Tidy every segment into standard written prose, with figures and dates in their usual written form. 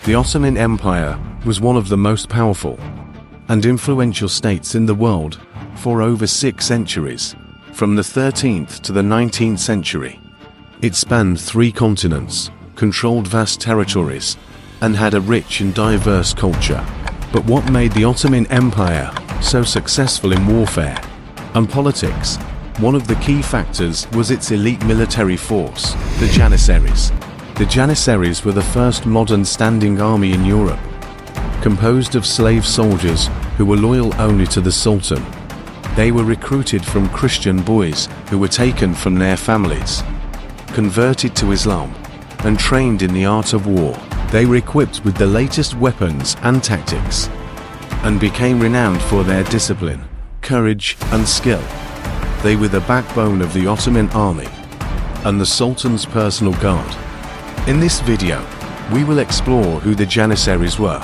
The Ottoman Empire was one of the most powerful and influential states in the world for over 6 centuries, from the 13th to the 19th century. It spanned 3 continents, controlled vast territories, and had a rich and diverse culture. But what made the Ottoman Empire so successful in warfare and politics? One of the key factors was its elite military force, the Janissaries. The Janissaries were the first modern standing army in Europe, composed of slave soldiers who were loyal only to the Sultan. They were recruited from Christian boys who were taken from their families, converted to Islam, and trained in the art of war. They were equipped with the latest weapons and tactics, and became renowned for their discipline, courage, and skill. They were the backbone of the Ottoman army and the Sultan's personal guard. In this video, we will explore who the Janissaries were,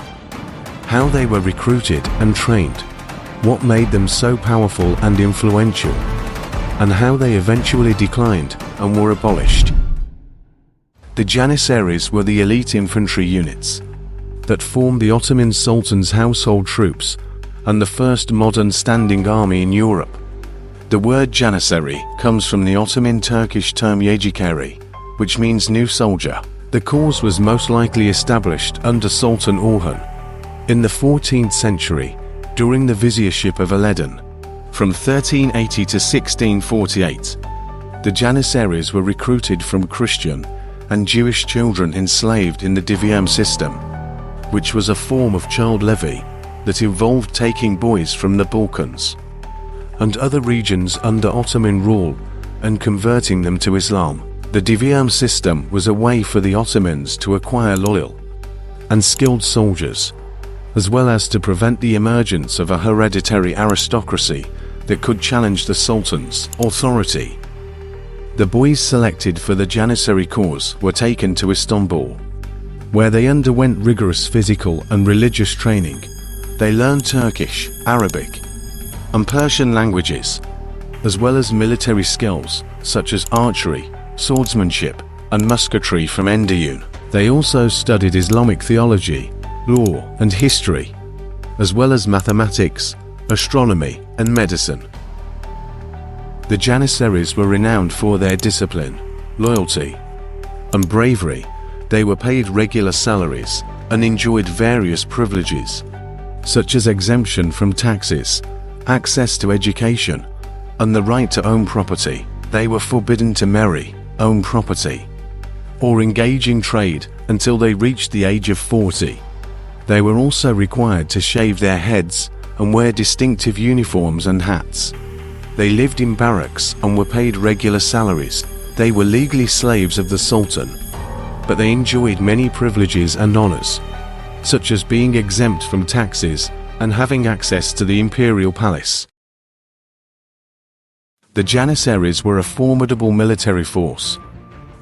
how they were recruited and trained, what made them so powerful and influential, and how they eventually declined and were abolished. The Janissaries were the elite infantry units that formed the Ottoman Sultan's household troops and the first modern standing army in Europe. The word Janissary comes from the Ottoman Turkish term Yejikari, which means new soldier. The cause was most likely established under Sultan Orhan in the 14th century during the viziership of Alaeddin. From 1380 to 1648, the Janissaries were recruited from Christian and Jewish children enslaved in the divyam system, which was a form of child levy that involved taking boys from the Balkans and other regions under Ottoman rule and converting them to Islam. The divyam system was a way for the Ottomans to acquire loyal and skilled soldiers, as well as to prevent the emergence of a hereditary aristocracy that could challenge the Sultan's authority. The boys selected for the Janissary cause were taken to Istanbul, where they underwent rigorous physical and religious training. They learned Turkish, Arabic, and Persian languages, as well as military skills such as archery, swordsmanship, and musketry from Enderun. They also studied Islamic theology, law, and history, as well as mathematics, astronomy, and medicine. The Janissaries were renowned for their discipline, loyalty, and bravery. They were paid regular salaries and enjoyed various privileges, such as exemption from taxes, access to education, and the right to own property. They were forbidden to marry, own property, or engage in trade until they reached the age of 40. They were also required to shave their heads and wear distinctive uniforms and hats. They lived in barracks and were paid regular salaries. They were legally slaves of the Sultan, but they enjoyed many privileges and honors, such as being exempt from taxes and having access to the imperial palace. The Janissaries were a formidable military force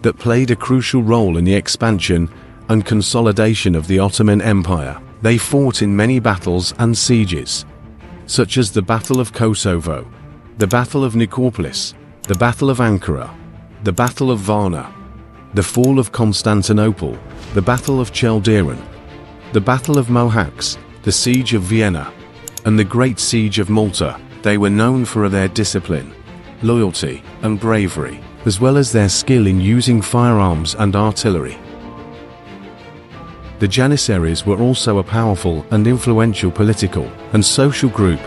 that played a crucial role in the expansion and consolidation of the Ottoman Empire. They fought in many battles and sieges, such as the Battle of Kosovo, the Battle of Nicopolis, the Battle of Ankara, the Battle of Varna, the Fall of Constantinople, the Battle of Chaldiran, the Battle of Mohacs, the Siege of Vienna, and the Great Siege of Malta. They were known for their discipline, loyalty, and bravery, as well as their skill in using firearms and artillery. The Janissaries were also a powerful and influential political and social group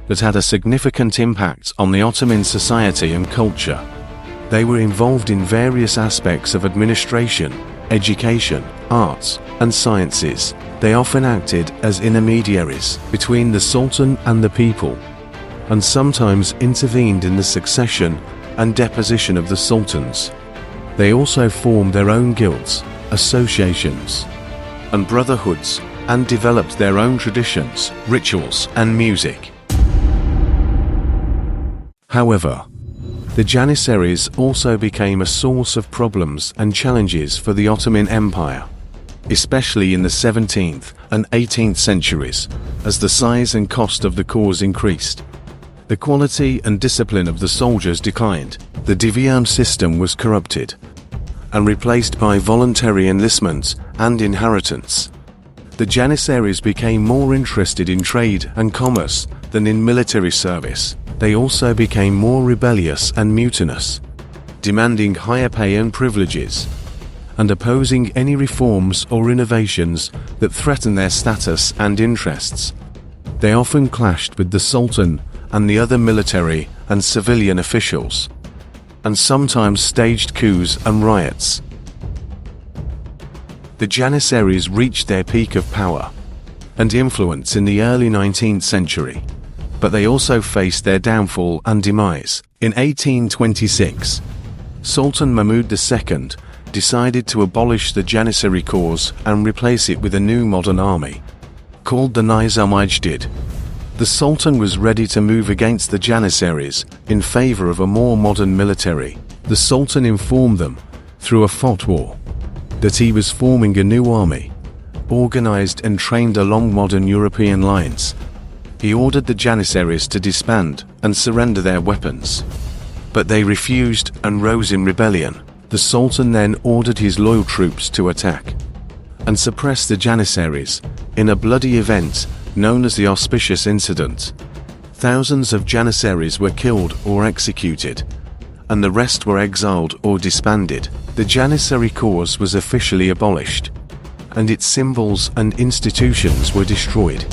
that had a significant impact on the Ottoman society and culture. They were involved in various aspects of administration, education, arts, and sciences. They often acted as intermediaries between the Sultan and the people, and sometimes intervened in the succession and deposition of the sultans. They also formed their own guilds, associations, and brotherhoods, and developed their own traditions, rituals, and music. However, the Janissaries also became a source of problems and challenges for the Ottoman Empire, especially in the 17th and 18th centuries, as the size and cost of the cause increased. The quality and discipline of the soldiers declined. The divyam system was corrupted and replaced by voluntary enlistment and inheritance. The Janissaries became more interested in trade and commerce than in military service. They also became more rebellious and mutinous, demanding higher pay and privileges, and opposing any reforms or innovations that threatened their status and interests. They often clashed with the Sultan and the other military and civilian officials, and sometimes staged coups and riots. The Janissaries reached their peak of power and influence in the early 19th century, but they also faced their downfall and demise. In 1826, Sultan Mahmud II decided to abolish the Janissary Corps and replace it with a new modern army, called the Nizam-i-Jdid. The Sultan was ready to move against the Janissaries in favor of a more modern military. The Sultan informed them, through a fatwa, that he was forming a new army, organized and trained along modern European lines. He ordered the Janissaries to disband and surrender their weapons, but they refused and rose in rebellion. The Sultan then ordered his loyal troops to attack and suppress the Janissaries in a bloody event known as the Auspicious Incident. Thousands of Janissaries were killed or executed, and the rest were exiled or disbanded. The Janissary Corps was officially abolished, and its symbols and institutions were destroyed.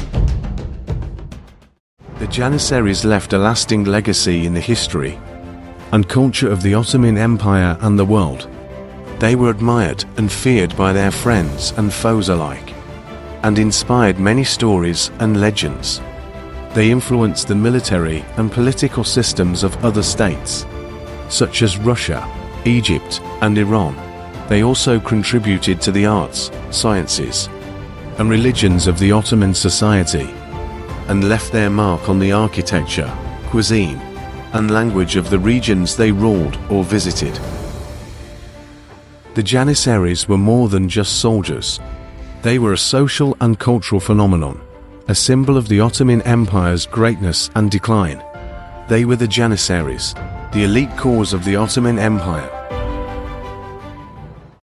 The Janissaries left a lasting legacy in the history and culture of the Ottoman Empire and the world. They were admired and feared by their friends and foes alike, and inspired many stories and legends. They influenced the military and political systems of other states, such as Russia, Egypt, and Iran. They also contributed to the arts, sciences, and religions of the Ottoman society, and left their mark on the architecture, cuisine, and language of the regions they ruled or visited. The Janissaries were more than just soldiers. They were a social and cultural phenomenon, a symbol of the Ottoman Empire's greatness and decline. They were the Janissaries, the elite corps of the Ottoman Empire.